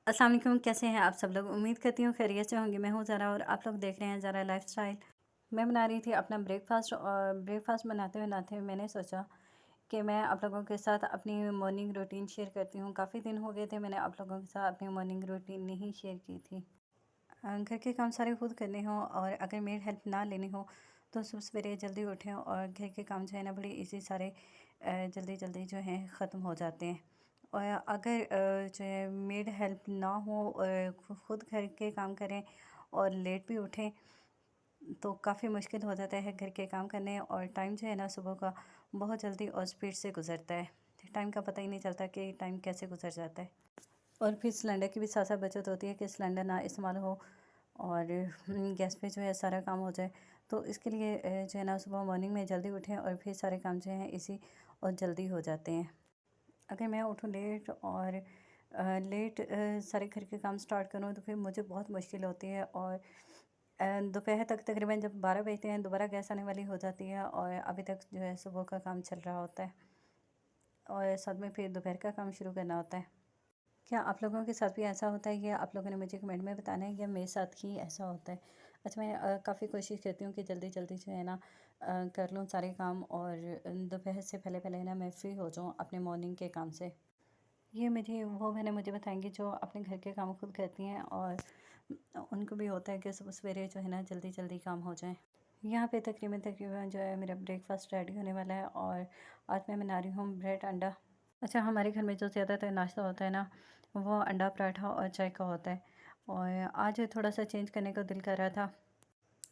अस्सलाम वालेकुम, कैसे हैं आप सब लोग? उम्मीद करती हूँ खैरियत से होंगे। मैं हूँ ज़रा और आप लोग देख रहे हैं ज़रा लाइफ़स्टाइल। मैं बना रही थी अपना ब्रेकफ़ास्ट और ब्रेकफ़ास्ट बनाते हुए मैंने सोचा कि मैं आप लोगों के साथ अपनी मॉर्निंग रूटीन शेयर करती हूँ। काफ़ी दिन हो गए थे मैंने आप लोगों के साथ अपनी मॉर्निंग रूटीन नहीं शेयर की थी। घर के काम सारे खुद करने हों और अगर मेड हेल्प ना लेनी हो तो सुबह सवेरे जल्दी उठें और घर के काम जो है ना बड़े इजी सारे जल्दी जल्दी जो हैं ख़त्म हो जाते हैं। और अगर जो है मेड हेल्प ना हो और खुद घर के काम करें और लेट भी उठें तो काफ़ी मुश्किल हो जाता है घर के काम करने और टाइम जो है ना सुबह का बहुत जल्दी और स्पीड से गुजरता है। टाइम का पता ही नहीं चलता कि टाइम कैसे गुजर जाता है। और फिर सिलेंडर की भी साथ साथ बचत होती है कि सिलेंडर ना इस्तेमाल हो और गैस पे जो है सारा काम हो जाए। तो इसके लिए जो है ना सुबह मॉर्निंग में जल्दी उठें और फिर सारे काम जो हैं इसी और जल्दी हो जाते हैं। अगर मैं उठूँ लेट और लेट सारे घर के काम स्टार्ट करूँ तो फिर मुझे बहुत मुश्किल होती है और दोपहर तक तकरीबन जब 12 बजते हैं दोबारा गैस आने वाली हो जाती है और अभी तक जो है सुबह का काम चल रहा होता है और साथ में फिर दोपहर का काम शुरू करना होता है। क्या आप लोगों के साथ भी ऐसा होता है? या आप लोगों ने मुझे कमेंट में बताना है या मेरे साथ ही ऐसा होता है? अच्छा, मैं काफ़ी कोशिश करती हूँ कि जल्दी-जल्दी जो है ना कर लूँ सारे काम और दोपहर से पहले-पहले ना मैं फ्री हो जाऊँ अपने मॉर्निंग के काम से। ये मेरी वो बहनें मुझे बताएँगी जो अपने घर के काम खुद करती हैं और उनको भी होता है कि सुबह सवेरे जो है ना जल्दी-जल्दी काम हो जाएँ। यहाँ पे तकरीबन-तकरीबन जो है मेरा ब्रेकफ़ास्ट रेडी होने वाला है और आज मैं बना रही हूँ ब्रेड अंडा। अच्छा, हमारे घर में जो ज़्यादातर नाश्ता होता है ना, वो अंडा पराठा और चाय का होता है और आज थोड़ा-सा चेंज करने को दिल कर रहा था।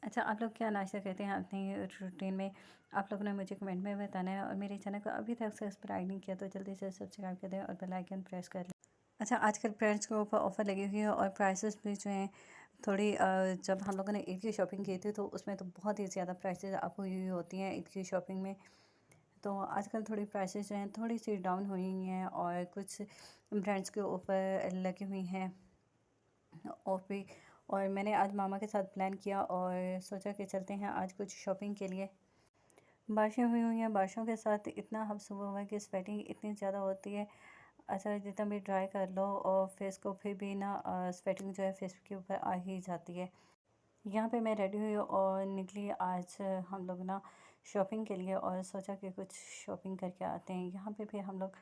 अच्छा, आप लोग क्या नाश्ता करते हैं अपनी रूटीन में? आप लोगों ने मुझे कमेंट में बताना है और मेरे चैनल को अभी तक सब्सक्राइब नहीं किया तो जल्दी से सब्सक्राइब कर दें और बेल आइकन प्रेस कर लें। अच्छा, आजकल ब्रांड्स के ऊपर ऑफ़र लगी हुई है और प्राइसेस भी जो हैं थोड़ी जब हम लोगों ने ईद की शॉपिंग की थी तो उसमें तो बहुत ही ज़्यादा प्राइसेस अप हुई हुई होती हैं ईद की शॉपिंग में। तो आजकल थोड़ी प्राइसेस जो हैं थोड़ी-सी डाउन हुई हुई हैं और कुछ ब्रांड्स के ऊपर लगी हुई हैं ऑफ भी। और मैंने आज मामा के साथ प्लान किया और सोचा कि चलते हैं आज कुछ शॉपिंग के लिए। बारिशें हुई हुई हैं, बारिशों के साथ इतना हम सुबह हुआ कि स्वेटिंग इतनी ज़्यादा होती है। अच्छा, जितना भी ड्राई कर लो और फेस को फिर भी ना स्वेटिंग जो है फेस के ऊपर आ ही जाती है। यहाँ पे मैं रेडी हुई और निकली आज हम लोग ना शॉपिंग के लिए और सोचा कि कुछ शॉपिंग करके आते हैं। यहाँ पे फिर हम लोग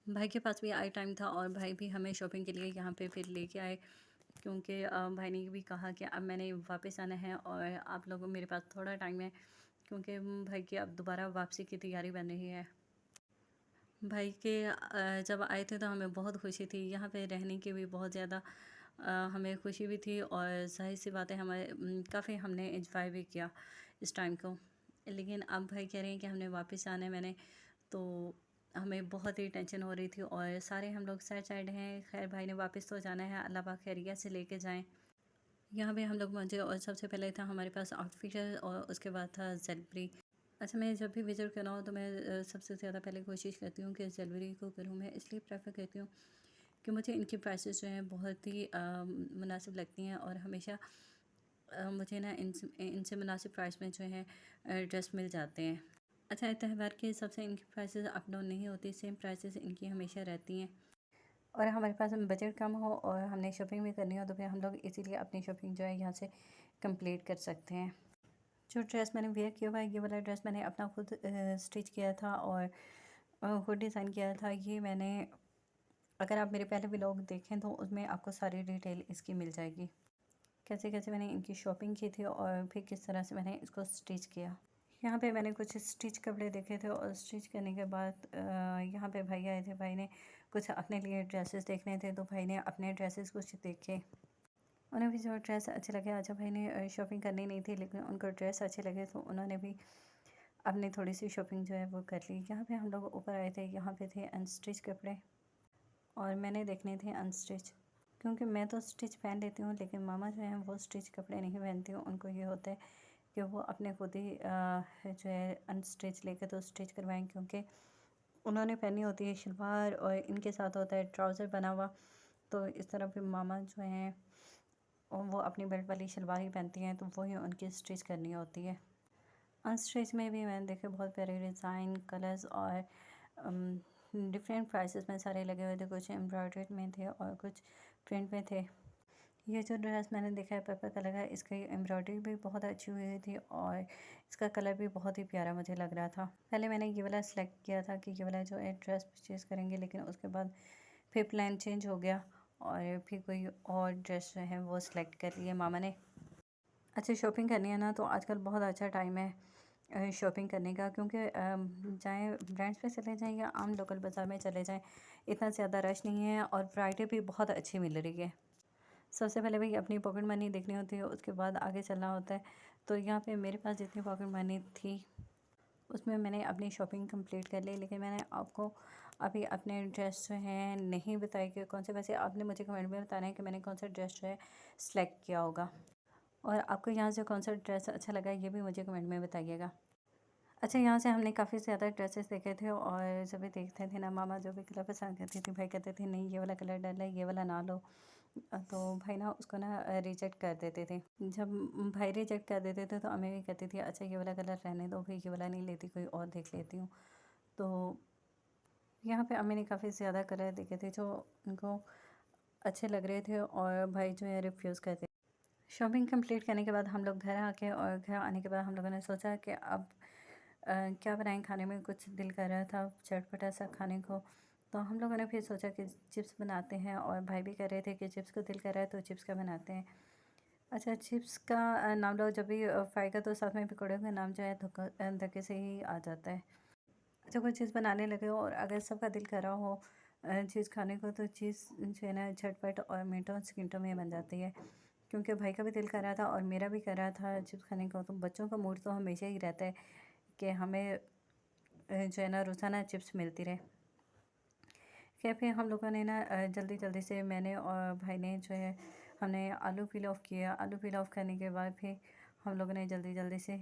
भाई के पास भी आई टाइम था और भाई भी हमें शॉपिंग के लिए यहाँ पे फिर लेके आए क्योंकि भाई ने भी कहा कि अब मैंने वापस आना है और आप लोगों मेरे पास थोड़ा टाइम है क्योंकि भाई की अब दोबारा वापसी की तैयारी बन रही है। भाई के जब आए थे तो हमें बहुत खुशी थी, यहाँ पे रहने की भी बहुत ज़्यादा हमें खुशी भी थी और ज़ाहिर-सी बात है हमें काफ़ी हमने एन्जॉय भी किया इस टाइम को। लेकिन अब भाई कह रहे हैं कि हमने वापस आना है तो हमें बहुत ही टेंशन हो रही थी और सारे हम लोग सैड हैं। खैर भाई ने वापस तो जाना है, अल्लाह पाक खैरियत से लेके जाएँ। यहाँ पे हम लोग पहुँचे और सबसे पहले था हमारे पास आउटफिटर और उसके बाद था ज्वेलरी। अच्छा, मैं जब भी विज़िट कर रहा हूँ तो मैं सबसे ज़्यादा पहले कोशिश करती हूँ कि ज्वेलरी को करूँ। मैं इसलिए प्रेफर करती हूँ कि मुझे इनकी प्राइसेस जो हैं बहुत ही मुनासिब लगती हैं और हमेशा मुझे ना इनसे इनसे मुनासिब प्राइस में जो है ड्रेस मिल जाते हैं। अच्छा, त्यौहार के हिसाब से इनकी प्राइसेस अप डाउन नहीं होती, सेम प्राइसेस इनकी हमेशा रहती हैं। और हमारे पास बजट कम हो और हमने शॉपिंग भी करनी हो तो फिर हम लोग इसीलिए अपनी शॉपिंग जो है यहाँ से कंप्लीट कर सकते हैं। जो ड्रेस मैंने वेयर किया हुआ है ये वाला ड्रेस मैंने अपना खुद स्टिच किया था और खुद डिज़ाइन किया था। ये मैंने अगर आप मेरे पहले व्लॉग देखें तो उसमें आपको सारी डिटेल इसकी मिल जाएगी। कैसे-कैसे मैंने इनकी शॉपिंग की थी और फिर किस तरह से मैंने इसको स्टिच किया। यहाँ पे मैंने कुछ स्टिच कपड़े देखे थे और स्टिच करने के बाद यहाँ पे भाई आए थे। भाई ने कुछ अपने लिए ड्रेसेस देखने थे तो भाई ने अपने ड्रेसेस कुछ देखे। उन्हें भी जो ड्रेस अच्छे लगे। अच्छा, भाई ने शॉपिंग करनी नहीं थी लेकिन उनको ड्रेस अच्छे लगे तो उन्होंने भी अपनी थोड़ी सी शॉपिंग जो है वो कर ली। यहाँ पे हम लोग ऊपर आए थे, यहाँ पे थे अनस्टिच कपड़े और मैंने देखने थे अनस्टिच क्योंकि मैं तो स्टिच पहन लेती हूँ लेकिन मामा जो हैं वो स्टिच कपड़े नहीं पहनती हूँ। उनको ये होता है कि वो अपने खुद ही जो है अनस्टिच लेके तो स्टिच करवाएं क्योंकि उन्होंने पहनी होती है शलवार और इनके साथ होता है ट्राउज़र बना हुआ। तो इस तरह फिर मामा जो हैं और वो अपनी बेल्ट वाली शलवार ही पहनती हैं तो वही उनकी स्टिच करनी होती है। अनस्टिच में भी मैंने देखे बहुत प्यारे डिज़ाइन कलर्स और डिफरेंट प्राइसेस में सारे लगे हुए थे। कुछ एम्ब्रॉयडर्ड में थे और कुछ प्रिंट में थे। ये जो ड्रेस मैंने देखा है पर्पल कलर का, इसकी एम्ब्रॉयडरी भी बहुत अच्छी हुई थी और इसका कलर भी बहुत ही प्यारा मुझे लग रहा था। पहले मैंने ये वाला सेलेक्ट किया था कि ये वाला जो है ड्रेस परचेज़ करेंगे, लेकिन उसके बाद फिर प्लान चेंज हो गया और फिर कोई और ड्रेस जो है वो सिलेक्ट कर लिए मामा ने। अच्छा, शॉपिंग करनी है ना तो आजकल बहुत अच्छा टाइम है शॉपिंग करने का, क्योंकि चाहे ब्रांड्स पे चले जाएँ या आम लोकल बाज़ार में चले जाएँ, इतना ज़्यादा रश नहीं है और वैरायटी भी बहुत अच्छी मिल रही है। सबसे पहले भाई अपनी पॉकेट मनी देखनी होती है, उसके बाद आगे चलना होता है। तो यहाँ पे मेरे पास जितनी पॉकेट मनी थी उसमें मैंने अपनी शॉपिंग कंप्लीट कर ली, लेकिन मैंने आपको अभी अपने ड्रेस जो हैं नहीं बताए कि कौन से। वैसे आपने मुझे कमेंट में बताना है कि मैंने कौन सा ड्रेस जो है सिलेक्ट किया होगा, और आपको यहाँ से कौन सा ड्रेस अच्छा लगा ये भी मुझे कमेंट में बताइएगा। अच्छा, यहाँ से हमने काफ़ी ज़्यादा ड्रेसेस देखे थे और जब भी देखते थे ना, मामा जो भी कलर पसंद करती थी, भाई कहते थे नहीं ये वाला कलर डल है, ये वाला ना लो। तो भाई ना उसको ना रिजेक्ट कर देते थे। जब भाई रिजेक्ट कर देते थे तो अम्मी भी कहती थी अच्छा ये वाला कलर रहने दो, फिर ये वाला नहीं लेती, कोई और देख लेती हूँ। तो यहाँ पे अम्मी ने काफ़ी ज़्यादा कलर देखे थे जो उनको अच्छे लग रहे थे और भाई जो है रिफ्यूज़ करते। शॉपिंग कंप्लीट करने के बाद हम लोग घर आके और घर आने के बाद हम लोगों ने सोचा कि अब क्या बनाएं खाने में। कुछ दिल कर रहा था चटपटा सा खाने को, तो हम लोगों ने फिर सोचा कि चिप्स बनाते हैं, और भाई भी कह रहे थे कि चिप्स को दिल कर रहा है तो चिप्स का बनाते हैं। अच्छा, चिप्स का नाम लो जब भी फ्राई का, तो साथ में पकौड़े का नाम जो है धक्के से ही आ जाता है। अच्छा, कोई चीज़ बनाने लगे हो और अगर सबका दिल कर रहा हो चीज़ खाने को, तो चीज़ जो है ना झटपट और मिनटों सेकंडों में बन जाती है। क्योंकि भाई का भी दिल कर रहा था और मेरा भी कर रहा था चिप्स खाने को, तो बच्चों का मूड तो हमेशा ही रहता है कि हमें जो है ना रोज़ाना चिप्स मिलती रहे। खैर फिर हम लोगों ने ना जल्दी जल्दी से मैंने और भाई ने जो है हमने आलू पील ऑफ किया। आलू पील ऑफ करने के बाद फिर हम लोगों ने जल्दी जल्दी से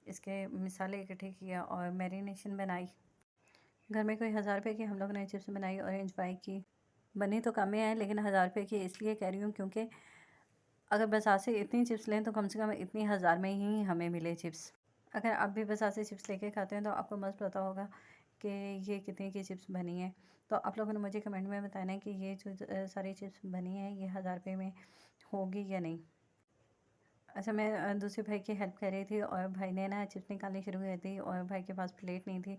इसके मसाले इकट्ठे किया और मैरिनेशन बनाई। घर में कोई 1000 रुपये की हम लोगों ने चिप्स बनाई और इंजॉय की। बनी तो कम ही है, लेकिन 1000 रुपये की इसलिए कह रही हूँ क्योंकि अगर बाजार से इतनी चिप्स लें तो कम से कम इतनी 1000 में ही हमें मिले चिप्स। अगर आप भी बाजार से चिप्स लेके खाते हैं तो आपको मस्त पता होगा कि ये कितने की चिप्स बनी है। तो आप लोगों ने मुझे कमेंट में बताना है कि ये जो सारी चिप्स बनी है ये 1000 रुपये में होगी या नहीं। अच्छा, मैं दूसरे भाई की हेल्प कर रही थी और भाई ने ना चिप्स निकालनी शुरू कर दी और भाई के पास प्लेट नहीं थी।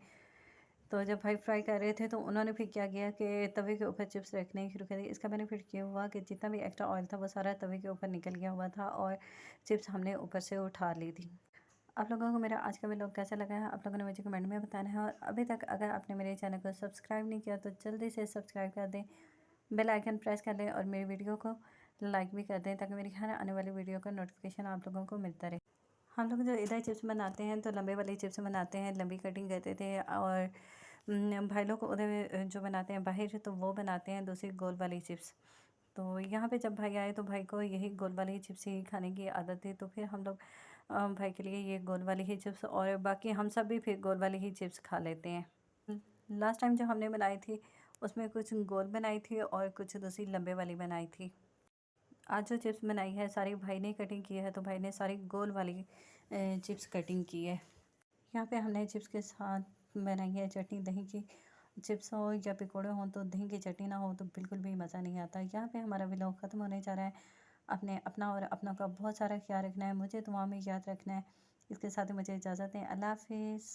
तो जब भाई फ्राई कर रहे थे तो उन्होंने फिर क्या किया कि तवे के ऊपर चिप्स रखने शुरू कर दी। इसका बेनिफिट ये हुआ कि जितना भी एक्स्ट्रा ऑयल था वो सारा तवे के ऊपर निकल गया हुआ था और चिप्स हमने ऊपर से उठा ली थी। आप लोगों को मेरा आज का व्लॉग कैसा लगा है आप लोगों ने मुझे कमेंट में बताना है, और अभी तक अगर आपने मेरे चैनल को सब्सक्राइब नहीं किया तो जल्दी से सब्सक्राइब कर दें, बेल आइकन प्रेस कर लें और मेरी वीडियो को लाइक भी कर दें, ताकि मेरी हर आने वाली वीडियो का नोटिफिकेशन आप लोगों को मिलता रहे। हम लोग जो इधर चिप्स बनाते हैं तो लंबे वाली चिप्स बनाते हैं, लंबी कटिंग करते थे, और भाई लोग उधर जो बनाते हैं बाहर तो वो बनाते हैं दूसरी गोल वाली चिप्स। तो यहाँ पे जब भाई आए तो भाई को यही गोल वाली चिप्स ही खाने की आदत थी, तो फिर हम लोग भाई के लिए ये गोल वाली ही चिप्स, और बाकी हम सब भी फिर गोल वाली ही चिप्स खा लेते हैं। लास्ट टाइम जो हमने बनाई थी उसमें कुछ गोल बनाई थी और कुछ दूसरी लंबे वाली बनाई थी। आज जो चिप्स बनाई है सारी भाई ने कटिंग की है, तो भाई ने सारी गोल वाली चिप्स कटिंग की है। यहाँ पे हमने चिप्स के साथ बनाई है चटनी दही की। चिप्स हो या पकौड़े हों तो दही की चटनी ना हो तो बिल्कुल भी मज़ा नहीं आता। यहाँ पे हमारा व्लॉग ख़त्म होने जा रहा है। आपने अपना और अपनों का बहुत सारा ख्याल रखना है, मुझे दुआ में याद रखना है। इसके साथ ही मुझे इजाज़त दें। अल्लाह हाफ़िज़।